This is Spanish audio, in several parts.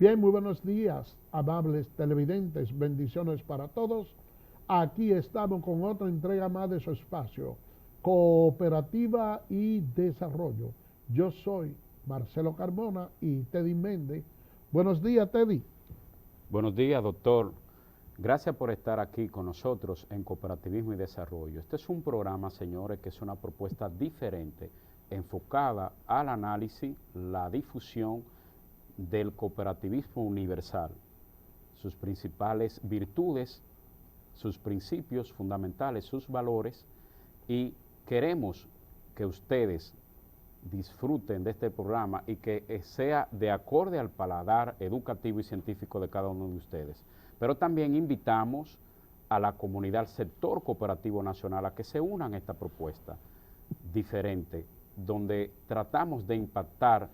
Bien, muy buenos días, amables televidentes, bendiciones para todos. Aquí estamos con otra entrega más de su espacio, Cooperativa y Desarrollo. Yo soy Marcelo Carmona y Teddy Méndez. Buenos días, Teddy. Buenos días, doctor. Gracias por estar aquí con nosotros en Cooperativismo y Desarrollo. Este es un programa, señores, que es una propuesta diferente, enfocada al análisis, la difusión del cooperativismo universal, sus principales virtudes, sus principios fundamentales, sus valores, y queremos que ustedes disfruten de este programa y que sea de acorde al paladar educativo y científico de cada uno de ustedes. Pero también invitamos a la comunidad, al sector cooperativo nacional, a que se unan a esta propuesta diferente, donde tratamos de impactar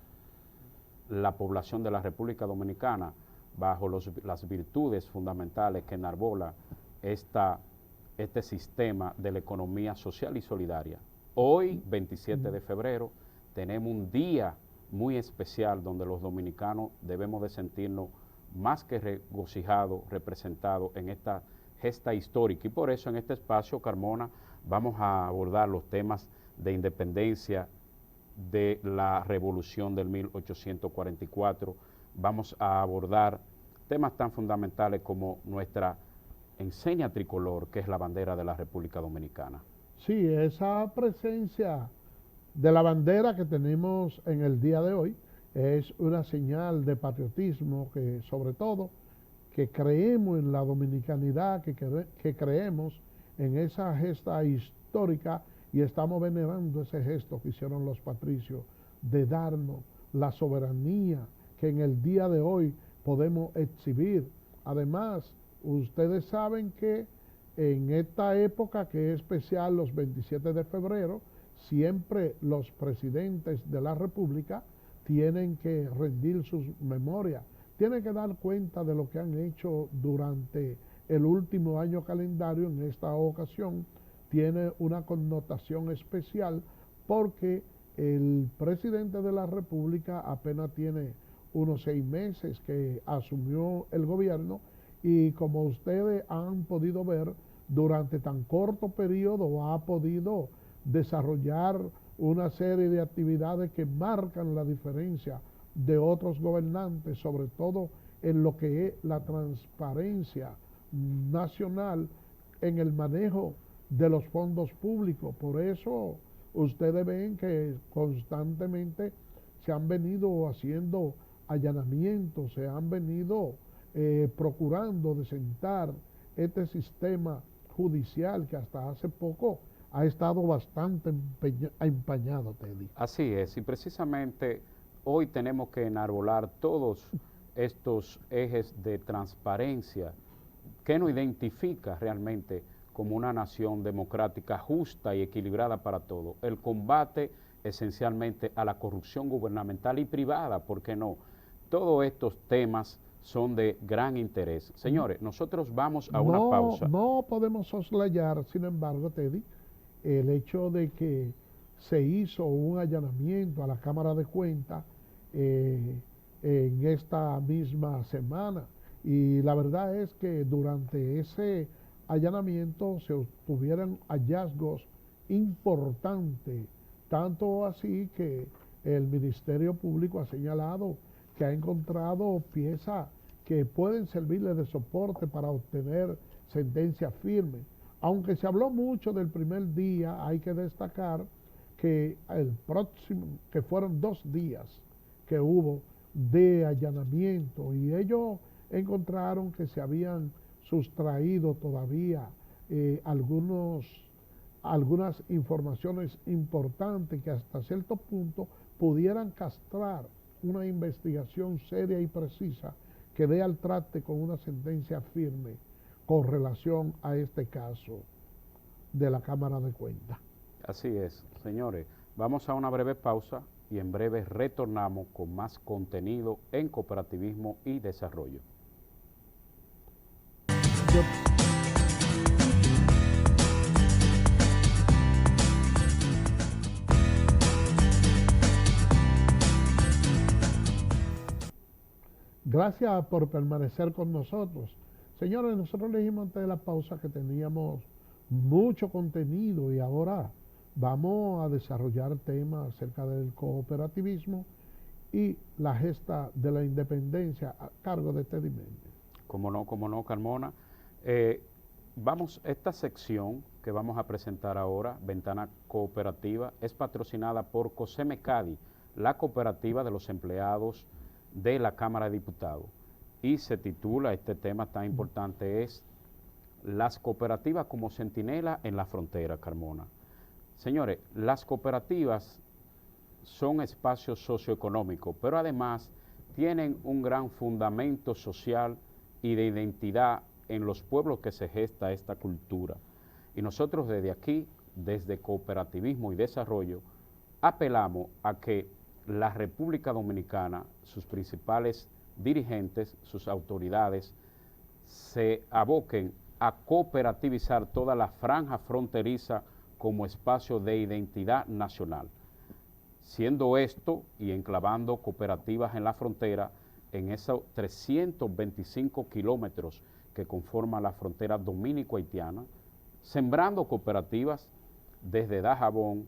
la población de la República Dominicana bajo las virtudes fundamentales que enarbola este sistema de la economía social y solidaria. Hoy, 27 de febrero, tenemos un día muy especial donde los dominicanos debemos de sentirnos más que regocijados, representados en esta gesta histórica. Y por eso en este espacio, Carmona, vamos a abordar los temas de independencia, de la revolución del 1844, vamos a abordar temas tan fundamentales como nuestra enseña tricolor, que es la bandera de la República Dominicana. Sí, esa presencia de la bandera que tenemos en el día de hoy es una señal de patriotismo, que sobre todo que creemos en la dominicanidad, que creemos en esa gesta histórica y estamos venerando ese gesto que hicieron los patricios de darnos la soberanía que en el día de hoy podemos exhibir. Además, ustedes saben que en esta época que es especial, los 27 de febrero, siempre los presidentes de la República tienen que rendir sus memorias, tienen que dar cuenta de lo que han hecho durante el último año calendario. En esta ocasión tiene una connotación especial porque el presidente de la República apenas tiene unos 6 meses que asumió el gobierno, y como ustedes han podido ver, durante tan corto periodo ha podido desarrollar una serie de actividades que marcan la diferencia de otros gobernantes, sobre todo en lo que es la transparencia nacional en el manejo de los fondos públicos. Por eso ustedes ven que constantemente se han venido haciendo allanamientos, se han venido procurando desentar este sistema judicial que hasta hace poco ha estado bastante empañado, Teddy. Así es, y precisamente hoy tenemos que enarbolar todos estos ejes de transparencia que nos identifica realmente como una nación democrática, justa y equilibrada para todos. El combate esencialmente a la corrupción gubernamental y privada, ¿por qué no? Todos estos temas son de gran interés. Señores, nosotros vamos a una pausa. No podemos soslayar, sin embargo, Teddy, el hecho de que se hizo un allanamiento a la Cámara de Cuentas en esta misma semana, y la verdad es que durante ese allanamiento se obtuvieron hallazgos importantes, tanto así que el Ministerio Público ha señalado que ha encontrado piezas que pueden servirle de soporte para obtener sentencias firmes. Aunque se habló mucho del primer día, hay que destacar que que fueron 2 días que hubo de allanamiento, y ellos encontraron que se habían sustraído todavía algunas informaciones importantes que hasta cierto punto pudieran castrar una investigación seria y precisa que dé al traste con una sentencia firme con relación a este caso de la Cámara de Cuentas. Así es, señores. Vamos a una breve pausa y en breve retornamos con más contenido en Cooperativismo y Desarrollo. Gracias por permanecer con nosotros. Señores, nosotros le dijimos antes de la pausa que teníamos mucho contenido y ahora vamos a desarrollar temas acerca del cooperativismo y la gesta de la independencia a cargo de Teddy Méndez. Cómo no, Carmona. Esta sección que vamos a presentar ahora, Ventana Cooperativa, es patrocinada por COSEMECADI, la cooperativa de los empleados de la Cámara de Diputados. Y se titula, este tema tan importante es, las cooperativas como centinela en la frontera, Carmona. Señores, las cooperativas son espacios socioeconómicos, pero además tienen un gran fundamento social y de identidad en los pueblos que se gesta esta cultura. Y nosotros desde aquí, desde Cooperativismo y Desarrollo, apelamos a que la República Dominicana, sus principales dirigentes, sus autoridades, se aboquen a cooperativizar toda la franja fronteriza como espacio de identidad nacional. Siendo esto y enclavando cooperativas en la frontera, en esos 325 kilómetros que conforman la frontera dominico-haitiana, sembrando cooperativas desde Dajabón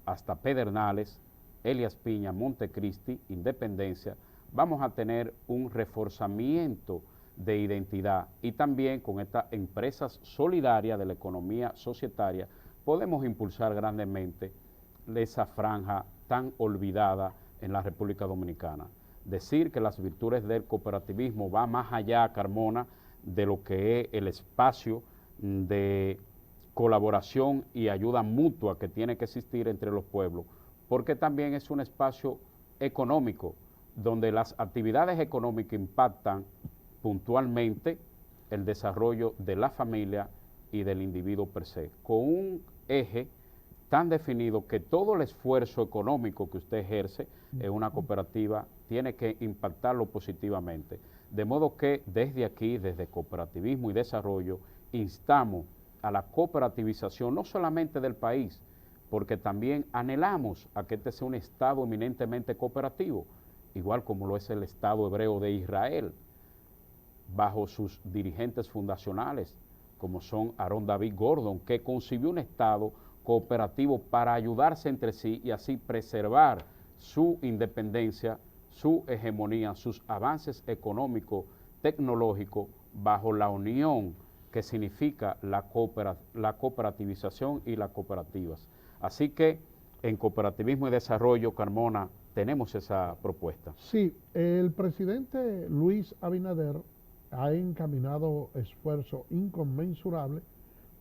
hasta Pedernales, Elías Piña, Montecristi, Independencia, vamos a tener un reforzamiento de identidad y también con estas empresas solidarias de la economía societaria podemos impulsar grandemente esa franja tan olvidada en la República Dominicana. Decir que las virtudes del cooperativismo va más allá, Carmona, de lo que es el espacio de colaboración y ayuda mutua que tiene que existir entre los pueblos, porque también es un espacio económico, donde las actividades económicas impactan puntualmente el desarrollo de la familia y del individuo per se, con un eje tan definido que todo el esfuerzo económico que usted ejerce en una cooperativa tiene que impactarlo positivamente. De modo que desde aquí, desde Cooperativismo y Desarrollo, instamos a la cooperativización no solamente del país, porque también anhelamos a que este sea un Estado eminentemente cooperativo, igual como lo es el Estado hebreo de Israel, bajo sus dirigentes fundacionales, como son Aaron David Gordon, que concibió un Estado cooperativo para ayudarse entre sí y así preservar su independencia, su hegemonía, sus avances económicos, tecnológicos, bajo la unión que significa la cooperativización y las cooperativas. Así que en Cooperativismo y Desarrollo, Carmona, tenemos esa propuesta. Sí, el presidente Luis Abinader ha encaminado esfuerzos inconmensurables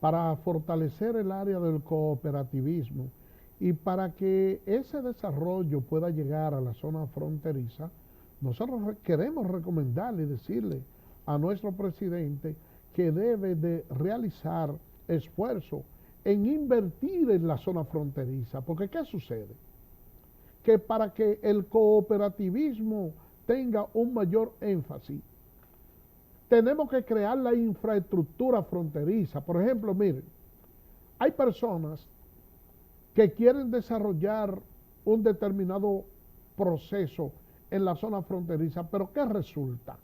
para fortalecer el área del cooperativismo y para que ese desarrollo pueda llegar a la zona fronteriza. Nosotros queremos recomendarle y decirle a nuestro presidente que debe de realizar esfuerzos en invertir en la zona fronteriza, porque ¿qué sucede? Que para que el cooperativismo tenga un mayor énfasis, tenemos que crear la infraestructura fronteriza. Por ejemplo, miren, hay personas que quieren desarrollar un determinado proceso en la zona fronteriza, pero ¿qué resulta?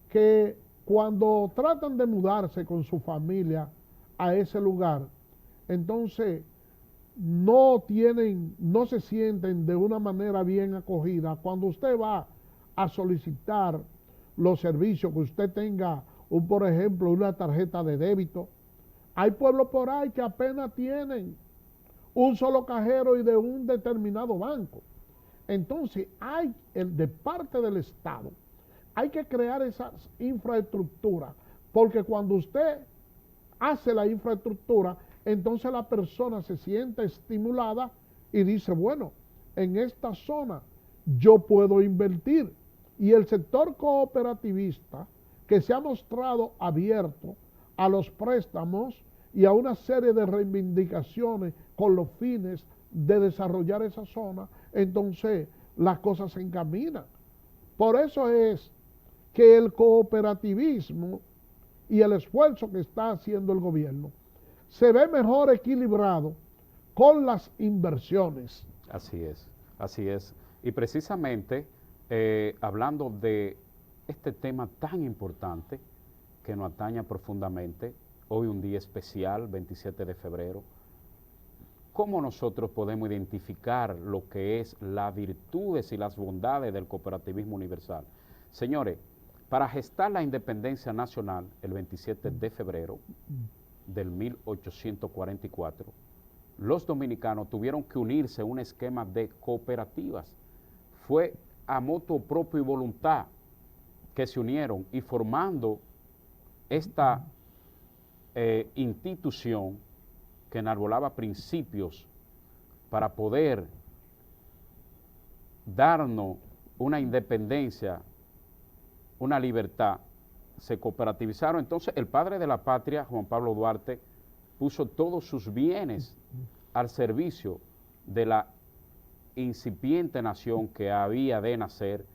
Que cuando tratan de mudarse con su familia a ese lugar, entonces no se sienten de una manera bien acogida. Cuando usted va a solicitar los servicios, que usted tenga, por ejemplo, una tarjeta de débito, hay pueblos por ahí que apenas tienen un solo cajero y de un determinado banco. Entonces, de parte del Estado, hay que crear esas infraestructuras, porque cuando usted hace la infraestructura, entonces la persona se siente estimulada y dice, bueno, en esta zona yo puedo invertir. Y el sector cooperativista, que se ha mostrado abierto a los préstamos y a una serie de reivindicaciones con los fines de desarrollar esa zona, entonces las cosas se encaminan. Por eso es que el cooperativismo y el esfuerzo que está haciendo el gobierno se ve mejor equilibrado con las inversiones. Así es, así es. Y precisamente hablando de este tema tan importante que nos atañe profundamente. Hoy un día especial, 27 de febrero. ¿Cómo nosotros podemos identificar lo que es las virtudes y las bondades del cooperativismo universal? Señores, para gestar la independencia nacional el 27 de febrero del 1844, los dominicanos tuvieron que unirse a un esquema de cooperativas. Fue a motu propio y voluntad que se unieron y formando esta institución que enarbolaba principios para poder darnos una independencia, una libertad, se cooperativizaron. Entonces el padre de la patria, Juan Pablo Duarte, puso todos sus bienes al servicio de la incipiente nación que había de nacer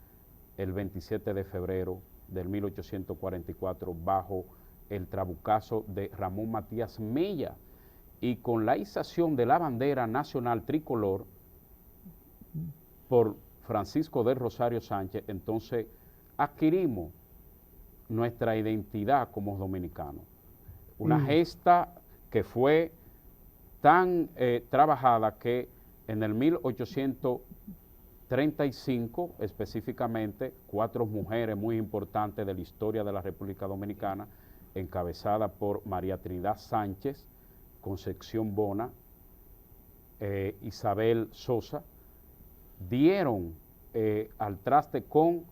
el 27 de febrero del 1844 bajo el trabucazo de Ramón Matías Mella, y con la ización de la bandera nacional tricolor por Francisco del Rosario Sánchez, entonces adquirimos nuestra identidad como dominicanos. Una gesta que fue tan trabajada que en el 1835, específicamente, 4 mujeres muy importantes de la historia de la República Dominicana, encabezada por María Trinidad Sánchez, Concepción Bona, Isabel Sosa, dieron al traste con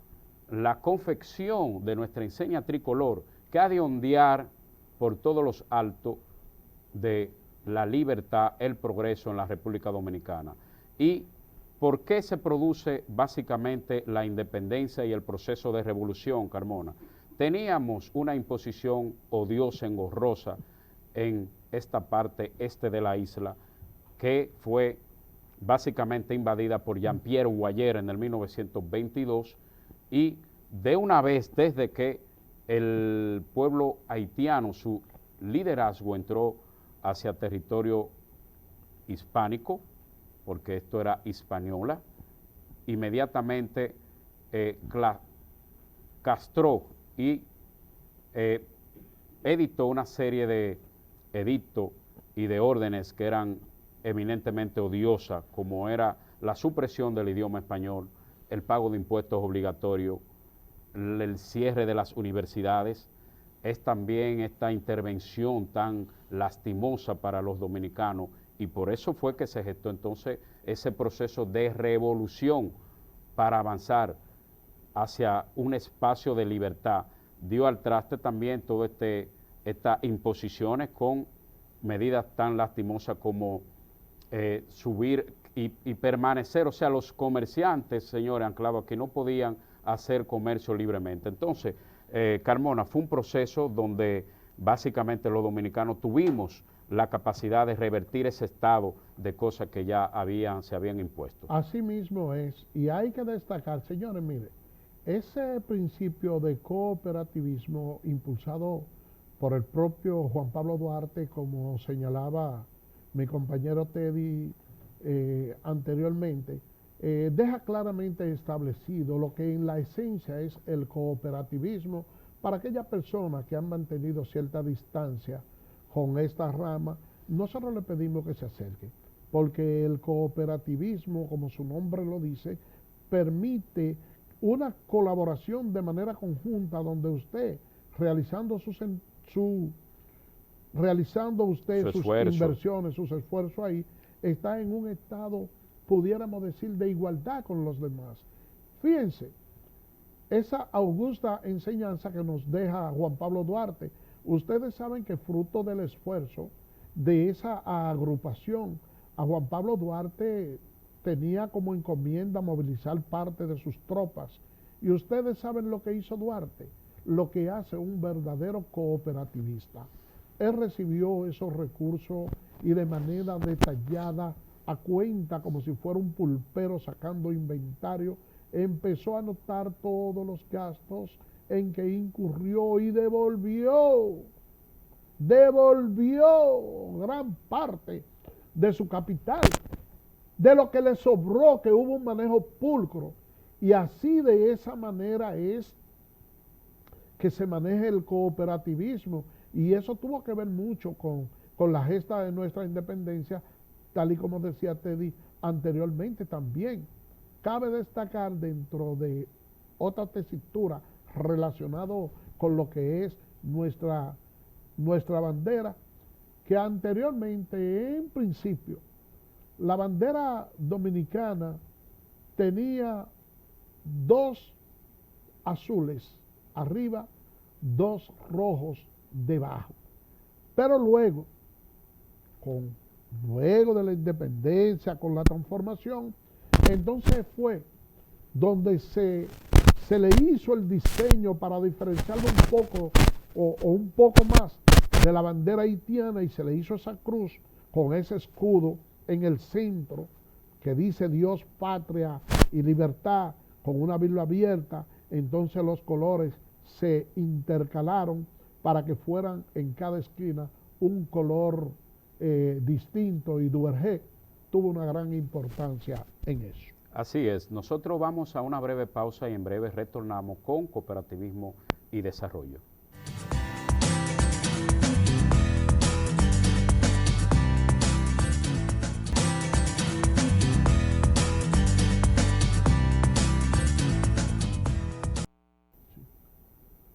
la confección de nuestra enseña tricolor, que ha de ondear por todos los altos de la libertad, el progreso en la República Dominicana. ¿Y por qué se produce básicamente la independencia y el proceso de revolución, Carmona? Teníamos una imposición odiosa, engorrosa en esta parte este de la isla, que fue básicamente invadida por Jean-Pierre Guayer en el 1922, y de una vez, desde que el pueblo haitiano, su liderazgo entró hacia territorio hispánico, porque esto era Hispaniola, inmediatamente castró y editó una serie de edictos y de órdenes que eran eminentemente odiosas, como era la supresión del idioma español, el pago de impuestos obligatorios, el cierre de las universidades. Es también esta intervención tan lastimosa para los dominicanos, y por eso fue que se gestó entonces ese proceso de revolución para avanzar hacia un espacio de libertad. Dio al traste también todas estas imposiciones con medidas tan lastimosas como subir y permanecer, o sea, los comerciantes, señores, anclados aquí, no podían hacer comercio libremente. Entonces, Carmona, fue un proceso donde básicamente los dominicanos tuvimos la capacidad de revertir ese estado de cosas que ya se habían impuesto. Así mismo es, y hay que destacar, señores, mire, ese principio de cooperativismo impulsado por el propio Juan Pablo Duarte, como señalaba mi compañero Teddy anteriormente, deja claramente establecido lo que en la esencia es el cooperativismo para aquellas personas que han mantenido cierta distancia con esta rama. Nosotros le pedimos que se acerque, porque el cooperativismo, como su nombre lo dice, permite una colaboración de manera conjunta donde usted, realizando sus inversiones, sus esfuerzos ahí, está en un estado, pudiéramos decir, de igualdad con los demás. Fíjense, esa augusta enseñanza que nos deja Juan Pablo Duarte. Ustedes saben que fruto del esfuerzo de esa agrupación, a Juan Pablo Duarte tenía como encomienda movilizar parte de sus tropas. Y ustedes saben lo que hizo Duarte, lo que hace un verdadero cooperativista. Él recibió esos recursos y de manera detallada, a cuenta, como si fuera un pulpero sacando inventario, empezó a anotar todos los gastos en que incurrió y devolvió gran parte de su capital, de lo que le sobró, que hubo un manejo pulcro. Y así de esa manera es que se maneja el cooperativismo, y eso tuvo que ver mucho con la gesta de nuestra independencia, tal y como decía Teddy anteriormente también. Cabe destacar dentro de otra tesitura relacionado con lo que es nuestra bandera, que anteriormente, en principio, la bandera dominicana tenía dos azules arriba, dos rojos debajo. Pero luego de la independencia, con la transformación, entonces fue donde se le hizo el diseño para diferenciarlo un poco o un poco más de la bandera haitiana, y se le hizo esa cruz con ese escudo en el centro que dice Dios, patria y libertad, con una Biblia abierta. Entonces los colores se intercalaron para que fueran en cada esquina un color distinto, y Duvergé tuvo una gran importancia en eso. Así es, nosotros vamos a una breve pausa y en breve retornamos con Cooperativismo y Desarrollo.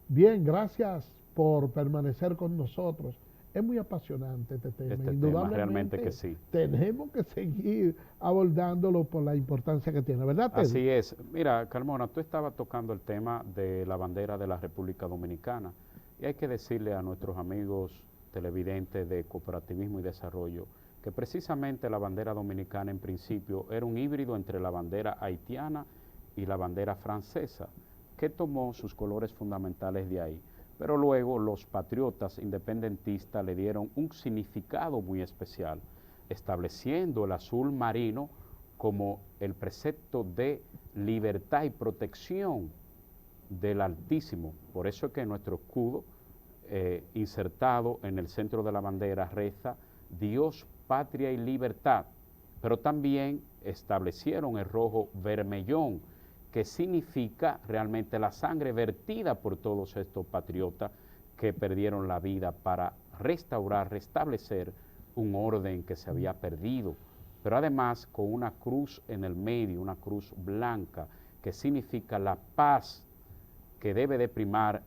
Bien, gracias por permanecer con nosotros. Es muy apasionante este tema. Este Indudablemente, tema realmente que sí. Tenemos que seguir abordándolo por la importancia que tiene, ¿verdad, Teddy? Así es. Mira, Carmona, tú estabas tocando el tema de la bandera de la República Dominicana, y hay que decirle a nuestros amigos televidentes de Cooperativismo y Desarrollo que precisamente la bandera dominicana en principio era un híbrido entre la bandera haitiana y la bandera francesa, que tomó sus colores fundamentales de ahí. Pero luego los patriotas independentistas le dieron un significado muy especial, estableciendo el azul marino como el precepto de libertad y protección del Altísimo. Por eso es que nuestro escudo, insertado en el centro de la bandera, reza Dios, patria y libertad. Pero también establecieron el rojo vermellón, que significa realmente la sangre vertida por todos estos patriotas que perdieron la vida para restaurar, restablecer un orden que se había perdido, pero además con una cruz en el medio, una cruz blanca, que significa la paz que debe de primar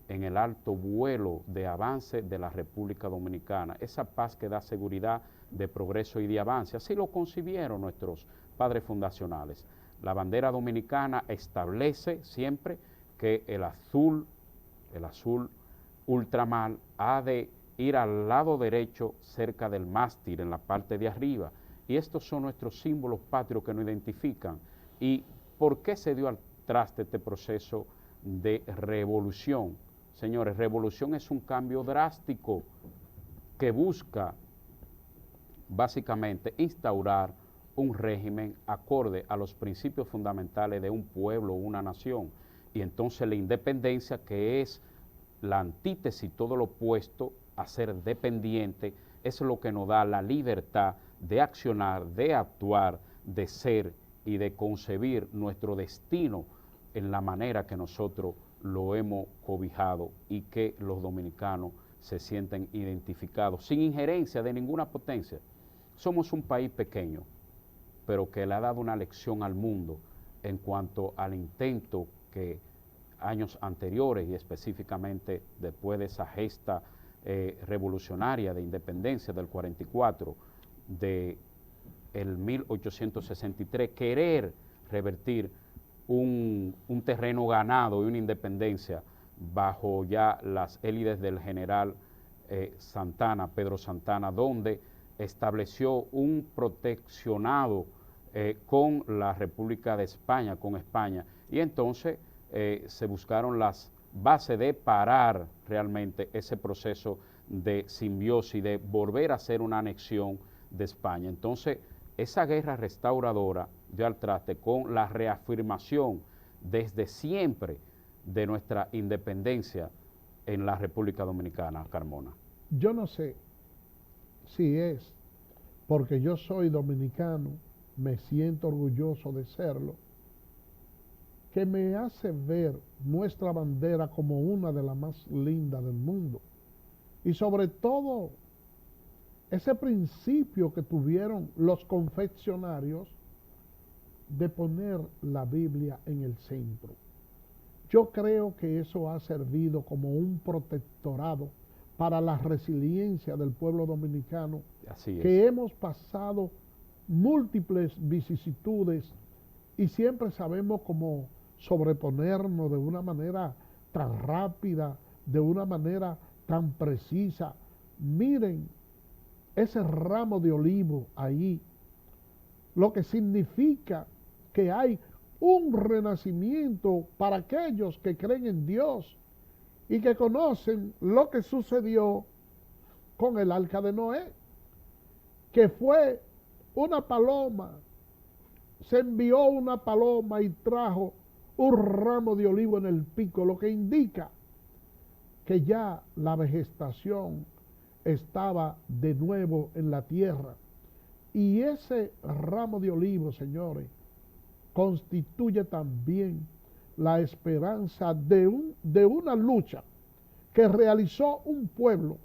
en el alto vuelo de avance de la República Dominicana, esa paz que da seguridad de progreso y de avance. Así lo concibieron nuestros padres fundacionales. La bandera dominicana establece siempre que el azul ultramar, ha de ir al lado derecho cerca del mástil, en la parte de arriba. Y estos son nuestros símbolos patrios que nos identifican. ¿Y por qué se dio al traste este proceso de revolución? Señores, revolución es un cambio drástico que busca básicamente instaurar un régimen acorde a los principios fundamentales de un pueblo o una nación. Y entonces la independencia, que es la antítesis, todo lo opuesto a ser dependiente, es lo que nos da la libertad de accionar, de actuar, de ser y de concebir nuestro destino en la manera que nosotros lo hemos cobijado, y que los dominicanos se sienten identificados, sin injerencia de ninguna potencia. Somos un país pequeño, pero que le ha dado una lección al mundo en cuanto al intento que años anteriores, y específicamente después de esa gesta revolucionaria de independencia del 44, de el 1863, querer revertir un terreno ganado y una independencia bajo ya las élides del general Santana, Pedro Santana, donde estableció un proteccionado con la República de España, con España, y entonces se buscaron las bases de parar realmente ese proceso de simbiosis, de volver a hacer una anexión de España. Entonces, esa guerra restauradora dio al traste con la reafirmación desde siempre de nuestra independencia en la República Dominicana, Carmona. Yo no sé si es porque yo soy dominicano, me siento orgulloso de serlo, que me hace ver nuestra bandera como una de las más lindas del mundo. Y sobre todo, ese principio que tuvieron los confeccionarios de poner la Biblia en el centro. Yo creo que eso ha servido como un protectorado para la resiliencia del pueblo dominicano, que hemos pasado múltiples vicisitudes y siempre sabemos cómo sobreponernos de una manera tan rápida, de una manera tan precisa. Miren ese ramo de olivo ahí, lo que significa que hay un renacimiento para aquellos que creen en Dios y que conocen lo que sucedió con el arca de Noé, que fue una paloma, se envió una paloma y trajo un ramo de olivo en el pico, lo que indica que ya la vegetación estaba de nuevo en la tierra. Y ese ramo de olivo, señores, constituye también la esperanza de una lucha que realizó un pueblo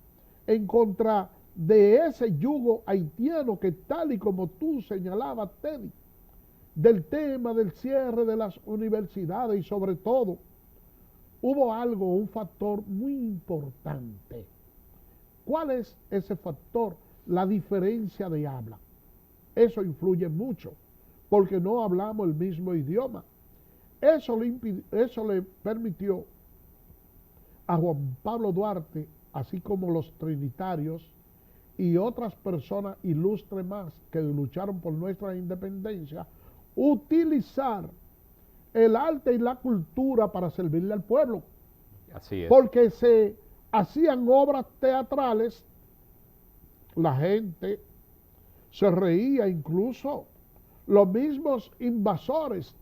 en contra de ese yugo haitiano que, tal y como tú señalabas, Teddy, del tema del cierre de las universidades, y sobre todo hubo algo, un factor muy importante. ¿Cuál es ese factor? La diferencia de habla. Eso influye mucho, porque no hablamos el mismo idioma. Eso le permitió a Juan Pablo Duarte, así como los trinitarios y otras personas ilustres más que lucharon por nuestra independencia, utilizar el arte y la cultura para servirle al pueblo. Así es. Porque se hacían obras teatrales, la gente se reía, incluso los mismos invasores,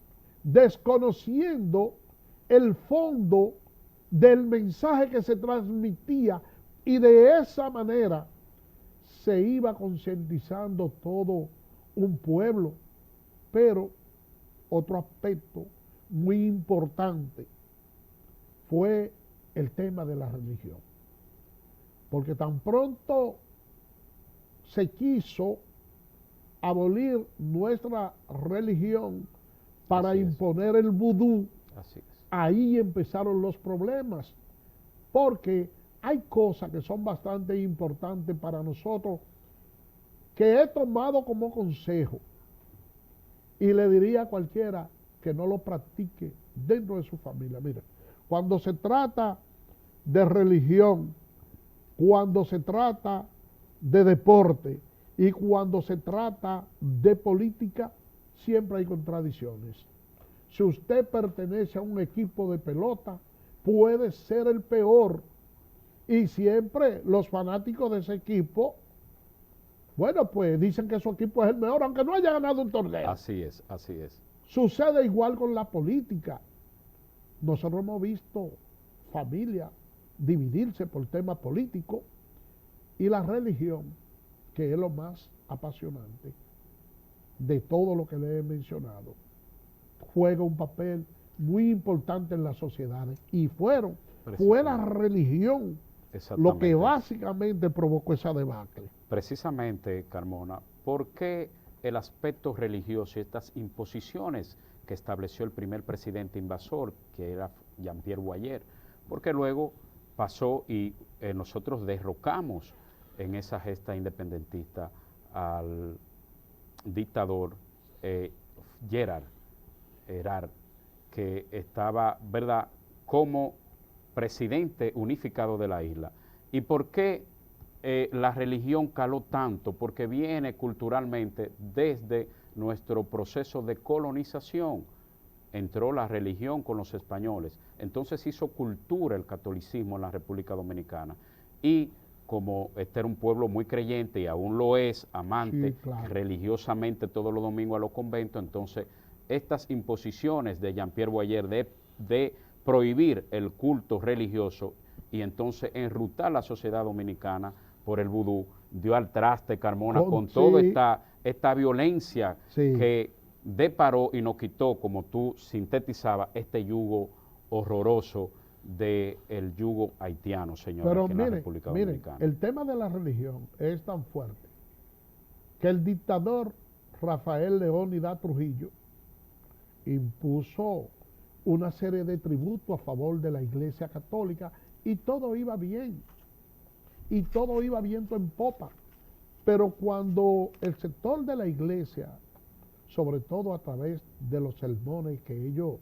desconociendo el fondo del mensaje que se transmitía, y de esa manera se iba concientizando todo un pueblo. Pero otro aspecto muy importante fue el tema de la religión, porque tan pronto se quiso abolir nuestra religión para imponer el vudú, ahí empezaron los problemas, porque hay cosas que son bastante importantes para nosotros que he tomado como consejo, y le diría a cualquiera que no lo practique dentro de su familia. Mira, cuando se trata de religión, cuando se trata de deporte y cuando se trata de política, siempre hay contradicciones. Si usted pertenece a un equipo de pelota, puede ser el peor, y siempre los fanáticos de ese equipo, bueno, pues dicen que su equipo es el mejor, aunque no haya ganado un torneo. Así es, así es. Sucede igual con la política. Nosotros hemos visto familias dividirse por temas políticos, y la religión, que es lo más apasionante de todo lo que le he mencionado, juega un papel muy importante en las sociedades, y fue la religión lo que básicamente provocó esa debacle. Precisamente, Carmona, ¿por qué el aspecto religioso y estas imposiciones que estableció el primer presidente invasor, que era Jean-Pierre Boyer? Porque luego pasó y nosotros derrocamos en esa gesta independentista al dictador Gerard, que estaba, ¿verdad?, como presidente unificado de la isla. ¿Y por qué la religión caló tanto? Porque viene culturalmente desde nuestro proceso de colonización. Entró la religión con los españoles, entonces hizo cultura el catolicismo en la República Dominicana, y como este era un pueblo muy creyente y aún lo es, amante religiosamente todos los domingos a los conventos, entonces estas imposiciones de Jean-Pierre Boyer de prohibir el culto religioso y entonces enrutar la sociedad dominicana por el vudú, dio al traste, Carmona, con toda esta violencia que deparó y nos quitó, como tú sintetizabas, este yugo horroroso del yugo haitiano, señor, Pero aquí en la miren, República miren, Dominicana. el tema de la religión es tan fuerte que el dictador Rafael Leónidas Trujillo impuso una serie de tributos a favor de la Iglesia Católica y todo iba bien, y todo iba viento en popa. Pero cuando el sector de la Iglesia, sobre todo a través de los sermones que ellos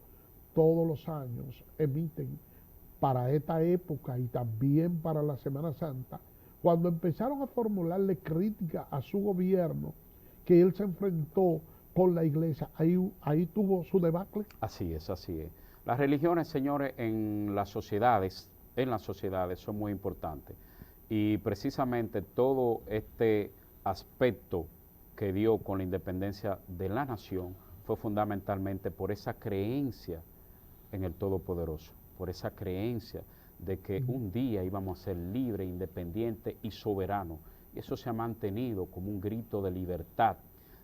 todos los años emiten para esta época y también para la Semana Santa, cuando empezaron a formularle crítica a su gobierno, que él se enfrentó con la Iglesia, ahí tuvo su debacle. Así es, así es. Las religiones, señores, en las sociedades son muy importantes. Y precisamente todo este aspecto que dio con la independencia de la nación fue fundamentalmente por esa creencia en el Todopoderoso, por esa creencia de que un día íbamos a ser libres, independientes y soberanos. Y eso se ha mantenido como un grito de libertad,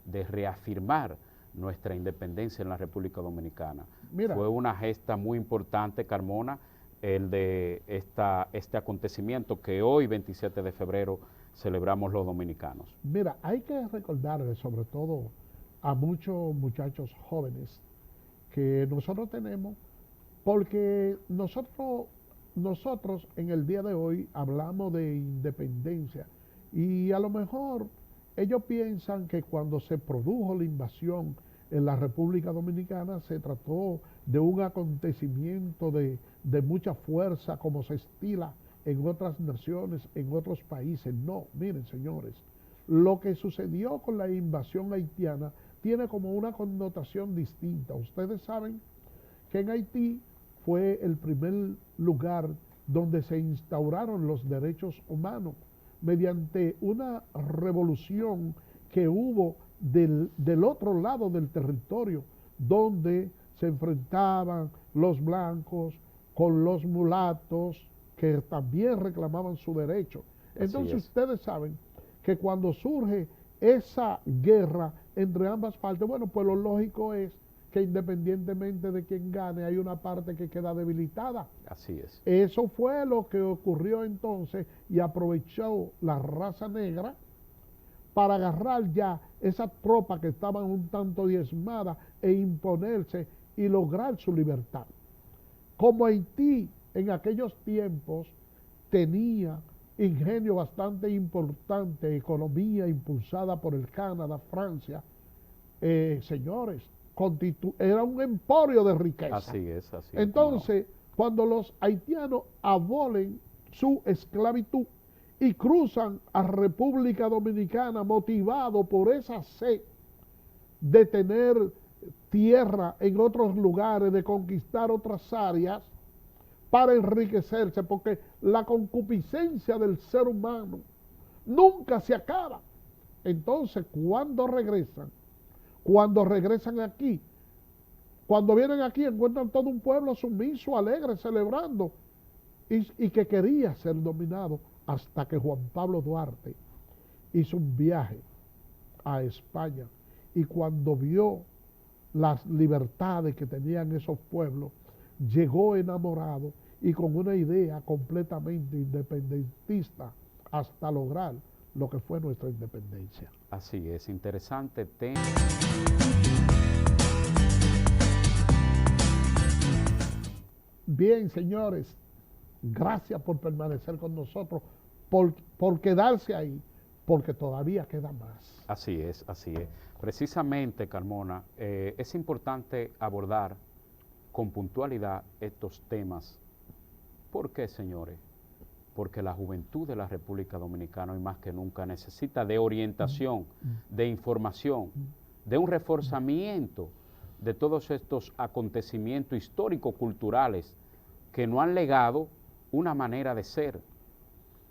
de reafirmar nuestra independencia en la República Dominicana. Mira, fue una gesta muy importante, Carmona, el de este acontecimiento que hoy, 27 de febrero, celebramos los dominicanos. Mira, hay que recordarle sobre todo a muchos muchachos jóvenes que nosotros tenemos, porque nosotros en el día de hoy hablamos de independencia y a lo mejor ellos piensan que cuando se produjo la invasión en la República Dominicana se trató de un acontecimiento de mucha fuerza como se estila en otras naciones, en otros países. No, miren señores, lo que sucedió con la invasión haitiana tiene como una connotación distinta. Ustedes saben que en Haití fue el primer lugar donde se instauraron los derechos humanos mediante una revolución que hubo del otro lado del territorio, donde se enfrentaban los blancos con los mulatos, que también reclamaban su derecho. Entonces ustedes saben que cuando surge esa guerra entre ambas partes, bueno, pues lo lógico es que independientemente de quién gane, hay una parte que queda debilitada. Así es. Eso fue lo que ocurrió entonces y aprovechó la raza negra para agarrar ya esas tropas que estaban un tanto diezmadas e imponerse y lograr su libertad. Como Haití en aquellos tiempos tenía ingenio bastante importante, economía impulsada por el Canadá, Francia, señores, era un emporio de riqueza. Así es, así es. Entonces, cuando los haitianos abolen su esclavitud y cruzan a República Dominicana motivado por esa sed de tener tierra en otros lugares, de conquistar otras áreas para enriquecerse, porque la concupiscencia del ser humano nunca se acaba. Entonces, cuando regresan aquí, cuando vienen aquí encuentran todo un pueblo sumiso, alegre, celebrando, y que quería ser dominado, hasta que Juan Pablo Duarte hizo un viaje a España, y cuando vio las libertades que tenían esos pueblos, llegó enamorado y con una idea completamente independentista hasta lograr lo que fue nuestra independencia. Así es, interesante tema. Bien, señores, gracias por permanecer con nosotros, por quedarse ahí, porque todavía queda más. Así es, así es. Precisamente, Carmona, es importante abordar con puntualidad estos temas. ¿Por qué, señores? Porque la juventud de la República Dominicana hoy más que nunca necesita de orientación, de información, de un reforzamiento de todos estos acontecimientos histórico-culturales que nos han legado una manera de ser,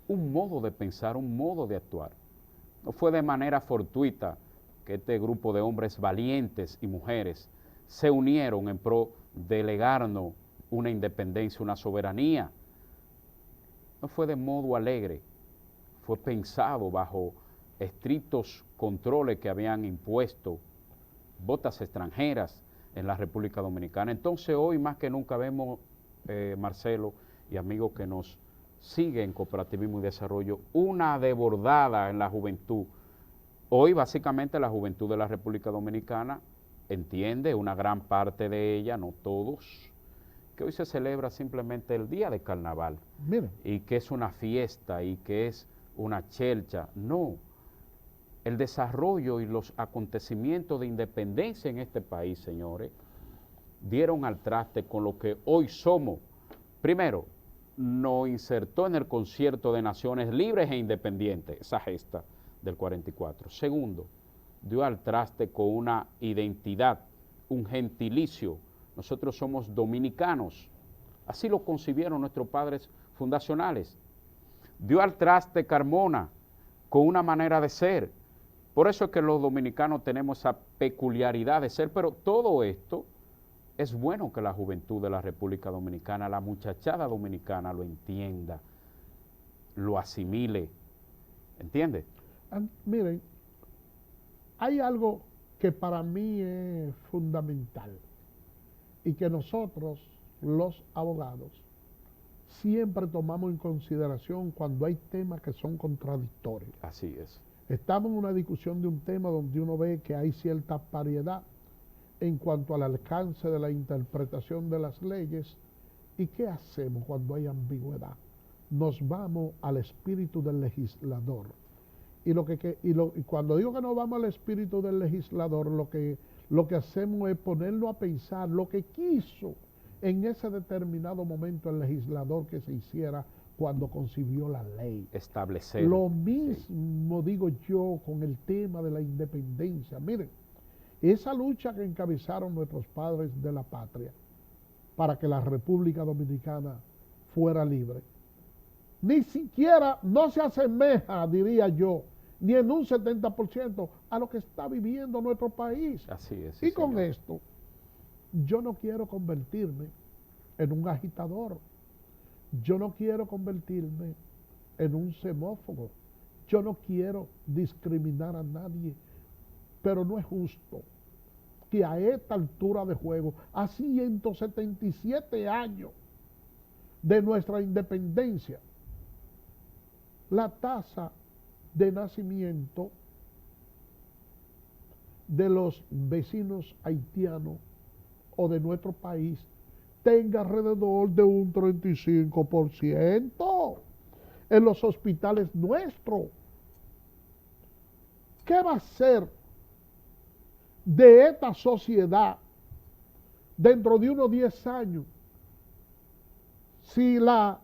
un modo de pensar, un modo de actuar. No fue de manera fortuita que este grupo de hombres valientes y mujeres se unieron en pro de legarnos una independencia, una soberanía. No fue de modo alegre, fue pensado bajo estrictos controles que habían impuesto botas extranjeras en la República Dominicana. Entonces hoy más que nunca vemos, Marcelo y amigos que nos siguen en Cooperativismo y Desarrollo, una desbordada en la juventud. Hoy básicamente la juventud de la República Dominicana entiende, una gran parte de ella, no todos, que hoy se celebra simplemente el día de carnaval. Mire. Y que es una fiesta y que es una chelcha. No, el desarrollo y los acontecimientos de independencia en este país, señores, dieron al traste con lo que hoy somos. Primero, nos insertó en el Concierto de Naciones Libres e Independientes, esa gesta del 44. Segundo, dio al traste con una identidad, un gentilicio. Nosotros somos dominicanos, así lo concibieron nuestros padres fundacionales. Dio al traste Carmona con una manera de ser. Por eso es que los dominicanos tenemos esa peculiaridad de ser, pero todo esto es bueno que la juventud de la República Dominicana, la muchachada dominicana lo entienda, lo asimile, ¿entiende? Miren, hay algo que para mí es fundamental y que nosotros, los abogados, siempre tomamos en consideración cuando hay temas que son contradictorios. Así es. Estamos en una discusión de un tema donde uno ve que hay cierta variedad en cuanto al alcance de la interpretación de las leyes. ¿Y qué hacemos cuando hay ambigüedad? Nos vamos al espíritu del legislador. Y cuando digo que nos vamos al espíritu del legislador, lo que hacemos es ponerlo a pensar lo que quiso en ese determinado momento el legislador que se hiciera cuando concibió la ley. Establecer. Lo mismo digo yo con el tema de la independencia. Miren, esa lucha que encabezaron nuestros padres de la patria para que la República Dominicana fuera libre, ni siquiera no se asemeja, diría yo, ni en un 70% a lo que está viviendo nuestro país. Así es. Y con esto, yo no quiero convertirme en un agitador. Yo no quiero convertirme en un xenófobo. Yo no quiero discriminar a nadie. Pero no es justo que a esta altura de juego, a 177 años de nuestra independencia, la tasa de nacimiento de los vecinos haitianos o de nuestro país tenga alrededor de un 35% en los hospitales nuestros. ¿Qué va a ser de esta sociedad dentro de unos 10 años si la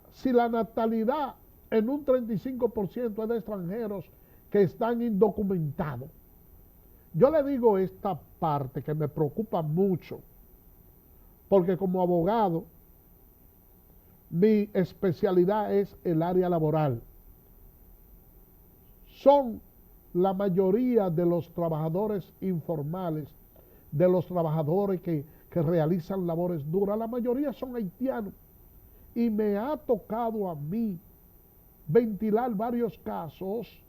natalidad en un 35% es de extranjeros que están indocumentados? Yo le digo esta parte que me preocupa mucho, porque como abogado, mi especialidad es el área laboral. Son la mayoría de los trabajadores informales, de los trabajadores que realizan labores duras, la mayoría son haitianos. Y me ha tocado a mí ventilar varios casos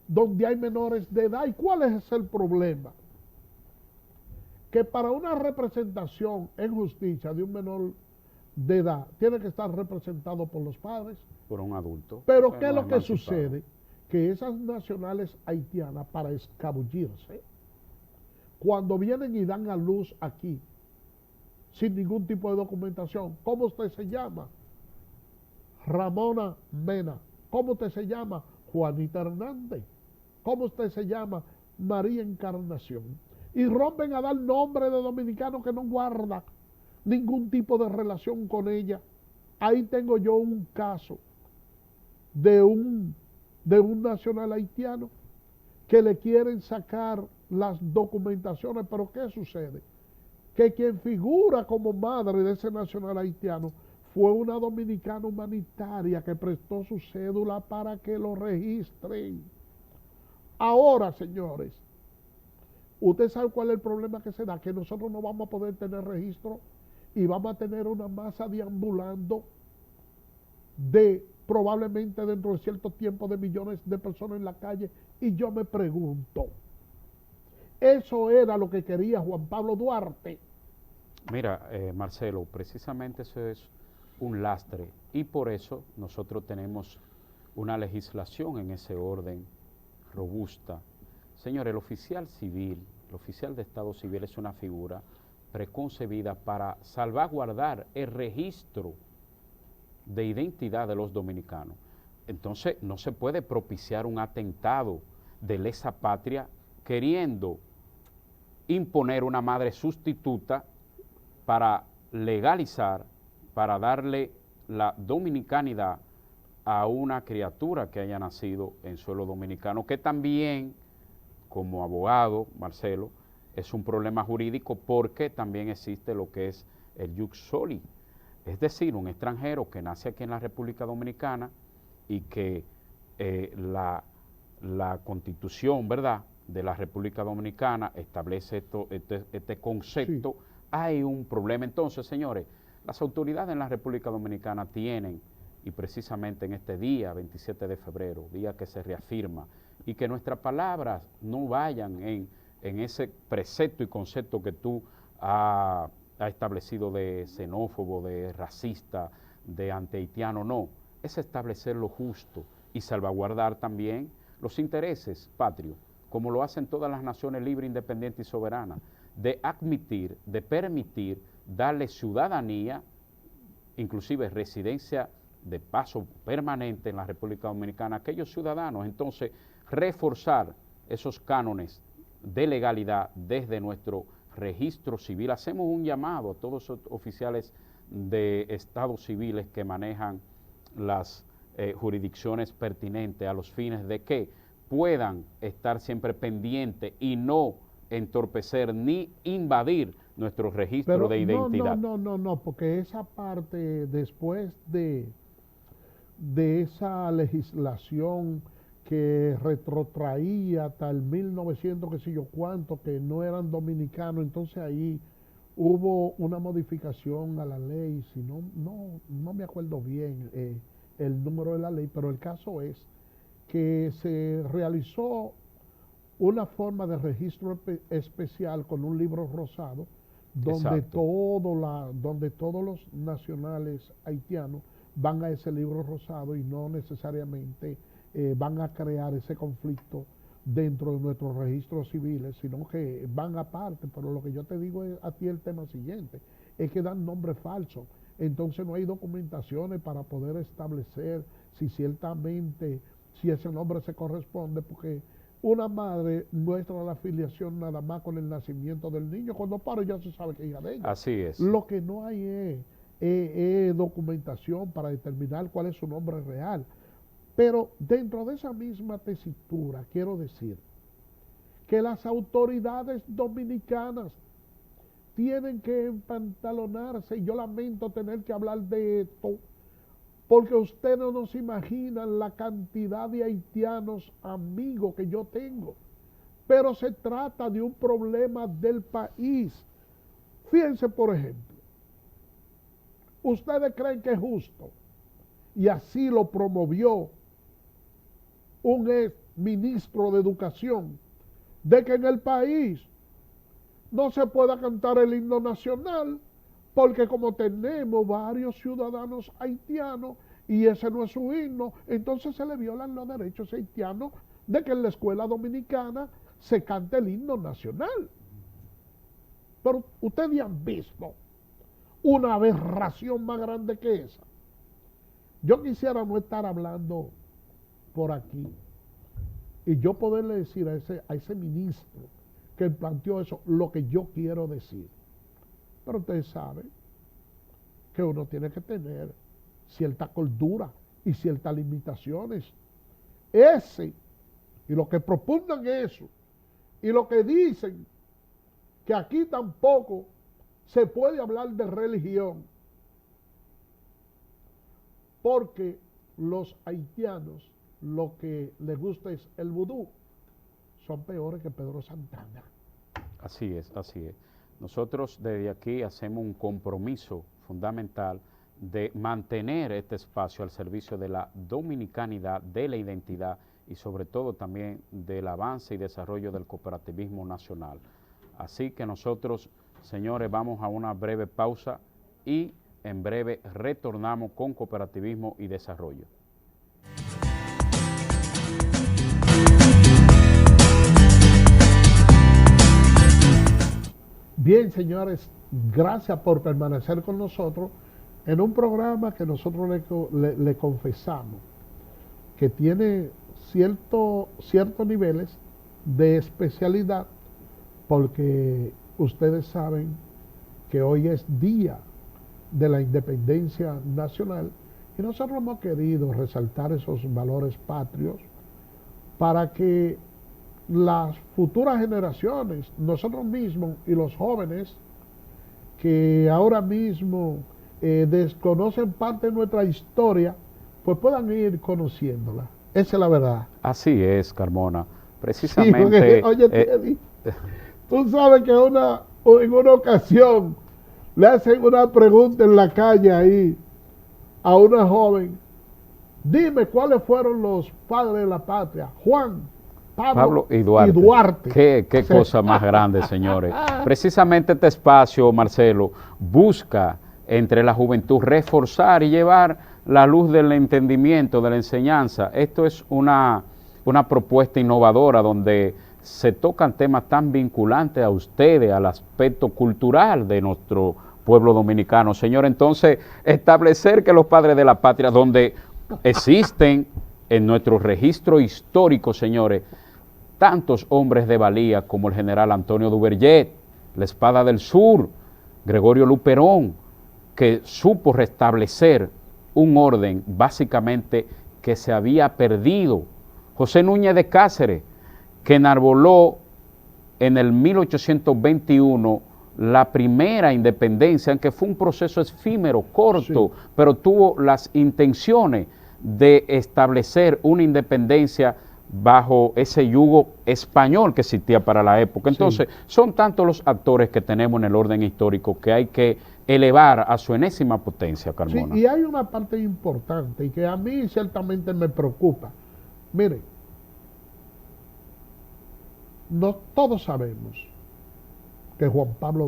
donde hay menores de edad. ¿Y cuál es el problema? Que para una representación en justicia de un menor de edad tiene que estar representado por los padres. Por un adulto. Pero ¿qué es lo que sucede? Que esas nacionales haitianas, para escabullirse, cuando vienen y dan a luz aquí, sin ningún tipo de documentación, ¿cómo usted se llama? Ramona Mena. ¿Cómo usted se llama? Juanita Hernández. ¿Cómo usted se llama? María Encarnación. Y rompen a dar nombre de dominicano que no guarda ningún tipo de relación con ella. Ahí tengo yo un caso de un nacional haitiano que le quieren sacar las documentaciones, pero ¿qué sucede? Que quien figura como madre de ese nacional haitiano fue una dominicana humanitaria que prestó su cédula para que lo registren. Ahora, señores, usted sabe cuál es el problema que se da, que nosotros no vamos a poder tener registro y vamos a tener una masa deambulando de probablemente dentro de cierto tiempo de millones de personas en la calle. Y yo me pregunto, Eso era lo que quería Juan Pablo Duarte. Mira, Marcelo, precisamente eso es un lastre y por eso nosotros tenemos una legislación en ese orden robusta. Señores, el oficial civil, el oficial de Estado Civil es una figura preconcebida para salvaguardar el registro de identidad de los dominicanos. Entonces, no se puede propiciar un atentado de lesa patria queriendo imponer una madre sustituta para legalizar, para darle la dominicanidad a una criatura que haya nacido en suelo dominicano, que también, como abogado, Marcelo, es un problema jurídico porque también existe lo que es el jus soli, es decir, un extranjero que nace aquí en la República Dominicana y que la Constitución, ¿verdad?, de la República Dominicana establece este concepto, sí. Hay un problema. Entonces, señores, las autoridades en la República Dominicana tienen, y precisamente en este día, 27 de febrero, día que se reafirma, y que nuestras palabras no vayan en ese precepto y concepto que tú has establecido de xenófobo, de racista, de antihaitiano, no, es establecer lo justo y salvaguardar también los intereses patrios, como lo hacen todas las naciones libres, independientes y soberanas, de admitir, de permitir, darle ciudadanía, inclusive residencia de paso permanente en la República Dominicana a aquellos ciudadanos. Entonces, reforzar esos cánones de legalidad desde nuestro registro civil. Hacemos un llamado a todos los oficiales de estados civiles que manejan las jurisdicciones pertinentes a los fines de que puedan estar siempre pendientes y no entorpecer ni invadir nuestro registro de identidad. No, porque esa parte después de esa legislación que retrotraía hasta el 1900, qué sé yo cuánto, que no eran dominicanos, entonces ahí hubo una modificación a la ley, si no me acuerdo bien el número de la ley, pero el caso es que se realizó una forma de registro especial con un libro rosado, donde todos los nacionales haitianos van a ese libro rosado y no necesariamente van a crear ese conflicto dentro de nuestros registros civiles, sino que van aparte. Pero lo que yo te digo es a ti el tema siguiente, es que dan nombres falsos, entonces no hay documentaciones para poder establecer si ciertamente, si ese nombre se corresponde, porque una madre muestra la afiliación nada más con el nacimiento del niño, cuando pare ya se sabe que es hija de ella. Así es. Lo que no hay es documentación para determinar cuál es su nombre real. Pero dentro de esa misma tesitura, quiero decir que las autoridades dominicanas tienen que empantalonarse, y yo lamento tener que hablar de esto, porque ustedes no se imaginan la cantidad de haitianos amigos que yo tengo, pero se trata de un problema del país. Fíjense, por ejemplo, ustedes creen que es justo, y así lo promovió un ex ministro de Educación, de que en el país no se pueda cantar el himno nacional, porque como tenemos varios ciudadanos haitianos y ese no es su himno, entonces se le violan los derechos haitianos de que en la escuela dominicana se cante el himno nacional. Pero ustedes han visto una aberración más grande que esa. Yo quisiera no estar hablando por aquí y yo poderle decir a ese ministro que planteó eso lo que yo quiero decir. Pero ustedes saben que uno tiene que tener cierta cordura y ciertas limitaciones. Y los que propugnan eso, y los que dicen que aquí tampoco se puede hablar de religión, porque los haitianos lo que les gusta es el vudú, son peores que Pedro Santana. Así es, así es. Nosotros desde aquí hacemos un compromiso fundamental de mantener este espacio al servicio de la dominicanidad, de la identidad y sobre todo también del avance y desarrollo del cooperativismo nacional. Así que nosotros, señores, vamos a una breve pausa y en breve retornamos con cooperativismo y desarrollo. Bien, señores, gracias por permanecer con nosotros en un programa que nosotros le confesamos que tiene ciertos niveles de especialidad, porque ustedes saben que hoy es día de la independencia nacional y nosotros hemos querido resaltar esos valores patrios para que las futuras generaciones, nosotros mismos y los jóvenes que ahora mismo desconocen parte de nuestra historia, pues puedan ir conociéndola. Esa es la verdad. Así es, Carmona. Precisamente... Sí, oye, Teddy, tú sabes que en una ocasión le hacen una pregunta en la calle ahí a una joven. Dime cuáles fueron los padres de la patria. Juan, Pablo y Duarte. Qué cosa más grande, señores. Precisamente este espacio, Marcelo, busca entre la juventud reforzar y llevar la luz del entendimiento, de la enseñanza. Esto es una propuesta innovadora donde se tocan temas tan vinculantes a ustedes, al aspecto cultural de nuestro pueblo dominicano. Señor, entonces, establecer que los padres de la patria, donde existen en nuestro registro histórico, señores, tantos hombres de valía como el general Antonio Duvergé, la Espada del Sur, Gregorio Luperón, que supo restablecer un orden básicamente que se había perdido. José Núñez de Cáceres, que enarboló en el 1821 la primera independencia, aunque fue un proceso efímero, corto, sí, pero tuvo las intenciones de establecer una independencia bajo ese yugo español que existía para la época. Entonces, sí, son tantos los actores que tenemos en el orden histórico que hay que elevar a su enésima potencia, Carmona. Sí, y hay una parte importante y que a mí ciertamente me preocupa. Miren, no todos sabemos que Juan Pablo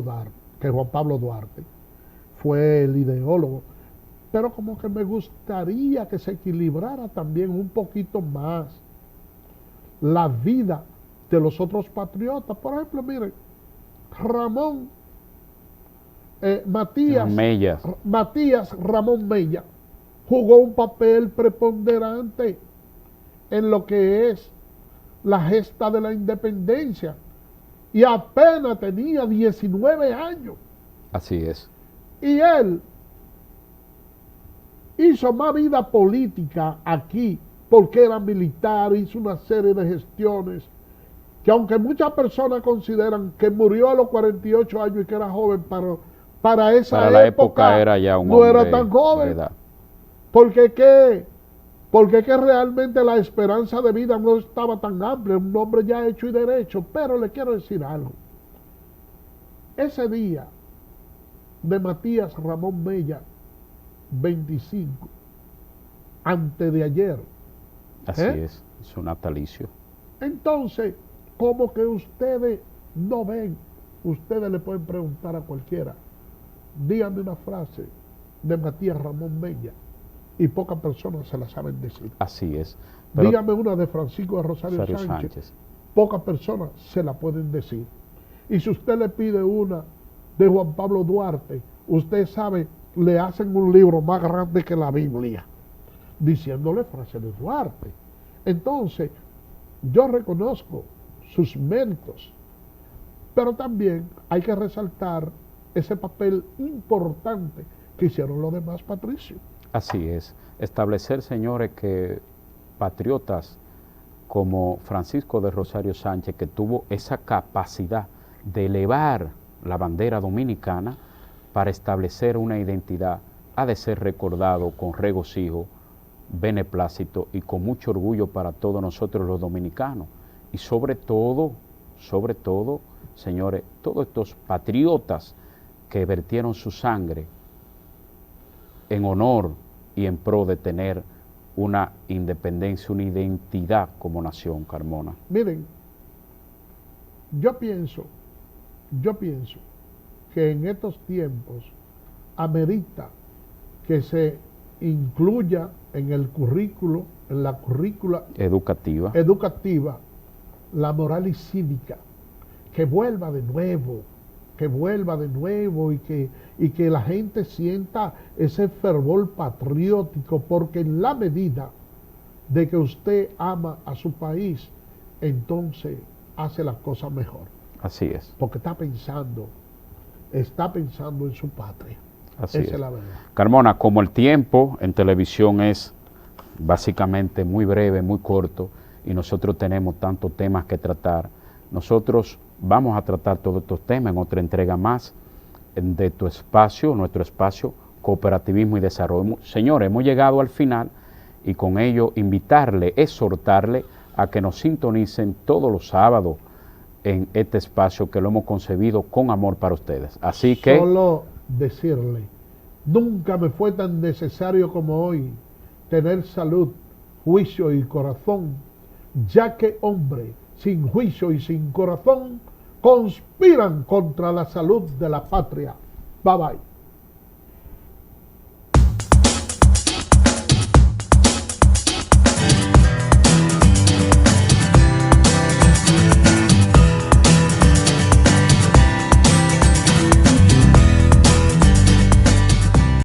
Duarte fue el ideólogo, pero como que me gustaría que se equilibrara también un poquito más la vida de los otros patriotas. Por ejemplo, miren, Matías Ramón Mella jugó un papel preponderante en lo que es la gesta de la independencia y apenas tenía 19 años. Así es. Y él hizo más vida política aquí porque era militar, hizo una serie de gestiones que, aunque muchas personas consideran que murió a los 48 años y que era joven, para esa época era ya un no hombre, era tan joven. Porque que realmente la esperanza de vida no estaba tan amplia, un hombre ya hecho y derecho. Pero le quiero decir algo. Ese día de Matías Ramón Mella, 25, antes de ayer. Así es su natalicio. Entonces, como que ustedes no ven, ustedes le pueden preguntar a cualquiera, díganme una frase de Matías Ramón Mella, y pocas personas se la saben decir. Así es. Dígame una de Francisco de Rosario Sánchez, pocas personas se la pueden decir. Y si usted le pide una de Juan Pablo Duarte, usted sabe, le hacen un libro más grande que la Biblia, diciéndole frases de Duarte. Entonces, yo reconozco sus méritos, pero también hay que resaltar ese papel importante que hicieron los demás patricios. Así es. Establecer, señores, que patriotas como Francisco de Rosario Sánchez, que tuvo esa capacidad de elevar la bandera dominicana para establecer una identidad, ha de ser recordado con regocijo, beneplácito y con mucho orgullo para todos nosotros los dominicanos. Y sobre todo, señores, todos estos patriotas que vertieron su sangre en honor y en pro de tener una independencia, una identidad como nación, Carmona? Miren, yo pienso que en estos tiempos amerita que se incluya en el currículo, en la currícula Educativa. la moral y cívica, que vuelva de nuevo y que la gente sienta ese fervor patriótico, porque en la medida de que usted ama a su país, entonces hace las cosas mejor. Así es. Porque está pensando en su patria. Así Esa es la verdad. Carmona, como el tiempo en televisión es básicamente muy breve, muy corto, y nosotros tenemos tantos temas que tratar, nosotros vamos a tratar todos estos temas en otra entrega más de tu espacio, nuestro espacio, Cooperativismo y Desarrollo. Señores, hemos llegado al final y con ello invitarle, exhortarle a que nos sintonicen todos los sábados en este espacio que lo hemos concebido con amor para ustedes. Así que... Solo decirle, nunca me fue tan necesario como hoy tener salud, juicio y corazón, ya que hombre sin juicio y sin corazón conspiran contra la salud de la patria. Bye bye.